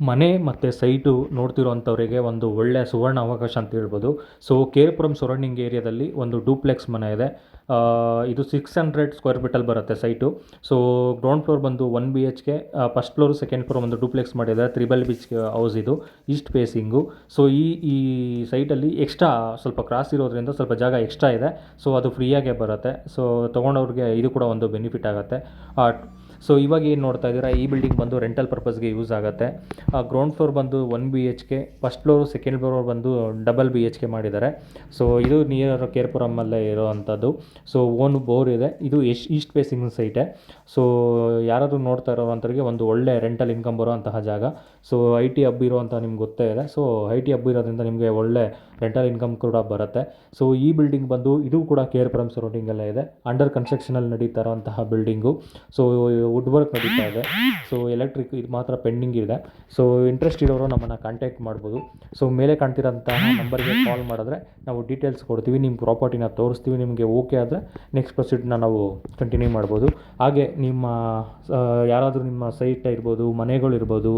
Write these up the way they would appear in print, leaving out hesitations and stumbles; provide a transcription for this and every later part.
ಮನೆ ಮತ್ತು ಸೈಟು ನೋಡ್ತಿರೋವಂಥವರಿಗೆ ಒಂದು ಒಳ್ಳೆಯ ಸುವರ್ಣ ಅವಕಾಶ ಅಂತ ಹೇಳ್ಬೋದು. So K R Puram surrounding ಏರಿಯಾದಲ್ಲಿ ಒಂದು ಡೂಪ್ಲೆಕ್ಸ್ ಮನೆ ಇದೆ. ಇದು 600 ಸ್ಕ್ವೇರ್ ಫೀಟಲ್ಲಿ ಬರುತ್ತೆ ಸೈಟು. ಸೊ ಗ್ರೌಂಡ್ ಫ್ಲೋರ್ ಬಂದು 1 BHK, first floor second floor ಒಂದು ಡೂಪ್ಲೆಕ್ಸ್ ಮಾಡಿದ್ದಾರೆ. 3 BHK ಹೌಸ್ ಇದು, ಈಸ್ಟ್ ಫೇಸಿಂಗು. ಸೊ ಈ ಸೈಟಲ್ಲಿ ಎಕ್ಸ್ಟ್ರಾ ಸ್ವಲ್ಪ ಕ್ರಾಸ್ ಇರೋದ್ರಿಂದ ಸ್ವಲ್ಪ ಜಾಗ ಎಕ್ಸ್ಟ್ರಾ ಇದೆ. ಸೊ ಅದು ಫ್ರೀಯಾಗೇ ಬರುತ್ತೆ. ಸೊ ತೊಗೊಂಡವ್ರಿಗೆ ಇದು ಕೂಡ ಒಂದು ಬೆನಿಫಿಟ್ ಆಗುತ್ತೆ. ಸೊ ಇವಾಗ ಏನು ನೋಡ್ತಾ ಇದ್ದೀರಾ, ಈ ಬಿಲ್ಡಿಂಗ್ ಬಂದು ರೆಂಟಲ್ ಪರ್ಪಸ್ಗೆ ಯೂಸ್ ಆಗುತ್ತೆ. ಗ್ರೌಂಡ್ ಫ್ಲೋರ್ ಬಂದು 1 BHK, first floor second floor ಬಂದು ಡಬಲ್ BHK ಮಾಡಿದ್ದಾರೆ. ಸೊ ಇದು ನಿಯರ್ ಕೆ ಆರ್ ಪುರಮಲ್ಲೇ ಇರೋವಂಥದ್ದು. ಸೊ ಓನ್ ಬೋರ್ ಇದೆ. ಇದು ಈಸ್ಟ್ ಫೇಸಿಂಗ್ ಸೈಟೇ. ಸೊ ಯಾರಾದರೂ ನೋಡ್ತಾ ಇರೋವಂಥವ್ರಿಗೆ ಒಂದು ಒಳ್ಳೆ ರೆಂಟಲ್ ಇನ್ಕಮ್ ಬರುವಂತಹ ಜಾಗ. ಸೊ IT ಹಬ್ ಇರುವಂಥ ನಿಮ್ಗೆ ಗೊತ್ತೇ ಇದೆ. ಸೊ IT ಹಬ್ ಇರೋದ್ರಿಂದ ನಿಮಗೆ ಒಳ್ಳೆ ರೆಂಟಲ್ ಇನ್ಕಮ್ ಕೂಡ ಬರುತ್ತೆ. ಸೊ ಈ ಬಿಲ್ಡಿಂಗ್ ಬಂದು ಇದು ಕೂಡ ಕೆ ಆರ್ ಪುರಂ ಸರೌಂಡಿಂಗಲ್ಲೇ ಇದೆ. ಅಂಡರ್ ಕನ್ಸ್ಟ್ರಕ್ಷನಲ್ಲಿ ನಡೀತಾ ಇರೋಂತಹ ಬಿಲ್ಡಿಂಗು. ಸೊ ವುಡ್ ವರ್ಕ್ ನಡೀತಾ ಇದೆ. ಸೊ ಎಲೆಕ್ಟ್ರಿಕ್ ಇದು ಮಾತ್ರ ಪೆಂಡಿಂಗ್ ಇದೆ. ಸೊ ಇಂಟ್ರೆಸ್ಟ್ ಇರೋರು ನಮ್ಮನ್ನು ಕಾಂಟ್ಯಾಕ್ಟ್ ಮಾಡ್ಬೋದು. ಸೊ ಮೇಲೆ ಕಾಣ್ತಿರೋಂತಹ ನಂಬರ್ಗೆ ಕಾಲ್ ಮಾಡಿದ್ರೆ ನಾವು ಡೀಟೇಲ್ಸ್ ಕೊಡ್ತೀವಿ, ನಿಮ್ಮ ಪ್ರಾಪರ್ಟಿನ ತೋರಿಸ್ತೀವಿ. ನಿಮಗೆ ಓಕೆ ಆದರೆ ನೆಕ್ಸ್ಟ್ ಪ್ರೊಸೀಡ್ನ ನಾವು ಕಂಟಿನ್ಯೂ ಮಾಡ್ಬೋದು. ಹಾಗೆ ನಿಮ್ಮ ಯಾರಾದರೂ ನಿಮ್ಮ ಸೈಟ್ ಇರ್ಬೋದು, ಮನೆಗಳಿರ್ಬೋದು,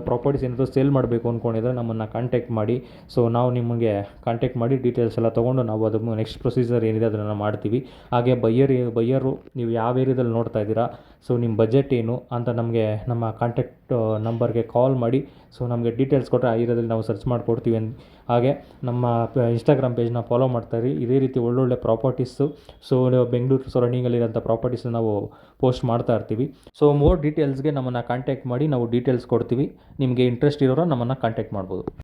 ಪ್ರಾಪರ್ಟೀಸ್ ಏನಾದರೂ ಸೇಲ್ ಮಾಡಬೇಕು ಅಂದ್ಕೊಂಡಿದ್ರೆ ನಮ್ಮನ್ನು ಕಾಂಟ್ಯಾಕ್ಟ್ ಮಾಡಿ. ಸೊ ನಾವು ನಿಮಗೆ ಕಾಂಟ್ಯಾಕ್ಟ್ ಮಾಡಿ ಡೀಟೇಲ್ಸ್ ಎಲ್ಲ ತೊಗೊಂಡು ನಾವು ಅದನ್ನು ನೆಕ್ಸ್ಟ್ ಪ್ರೊಸೀಜರ್ ಏನಿದೆ ಅದನ್ನು ಮಾಡ್ತೀವಿ. ಹಾಗೆ ಬಯ್ಯರು ನೀವು ಯಾವ ಏರಿಯಾದಲ್ಲಿ ನೋಡ್ತಾ ಇದ್ದೀರಾ, ಸೊ ನಿಮ್ಮ ಬಜೆಟ್ ಏನು ಅಂತ ನಮಗೆ ನಮ್ಮ ಕಾಂಟ್ಯಾಕ್ಟ್ ನಂಬರ್ಗೆ ಕಾಲ್ ಮಾಡಿ. ಸೊ ನಮಗೆ ಡೀಟೇಲ್ಸ್ ಕೊಟ್ಟರೆ ಆ ಏರಿಯಾದಲ್ಲಿ ನಾವು ಸರ್ಚ್ ಮಾಡಿಕೊಡ್ತೀವಿ. ಹಾಗೆ ನಮ್ಮ ಇನ್ಸ್ಟಾಗ್ರಾಮ್ ಪೇಜ್ನ ಫಾಲೋ ಮಾಡ್ತಾಯಿರಿ. ಇದೇ ರೀತಿ ಒಳ್ಳೊಳ್ಳೆ ಪ್ರಾಪರ್ಟೀಸು, ಸೊ ಬೆಂಗಳೂರು ಸರೌಂಡಿಂಗಲ್ಲಿರೋಂಥ ಪ್ರಾಪರ್ಟೀಸ್ನ ನಾವು ಪೋಸ್ಟ್ ಮಾಡ್ತಾ ಇರ್ತೀವಿ. ಸೊ ಮೋರ್ ಡೀಟೇಲ್ಸ್ಗೆ ನಮ್ಮನ್ನು ಕಾಂಟ್ಯಾಕ್ಟ್ ಮಾಡಿ, ನಾವು ಡೀಟೇಲ್ಸ್ ಕೊಡ್ತೀವಿ. ನಿಮಗೆ ಇಂಟ್ರೆಸ್ಟ್ ಇರೋರು ನಮ್ಮನ್ನು ಕಾಂಟ್ಯಾಕ್ಟ್ ಮಾಡ್ಬೋದು.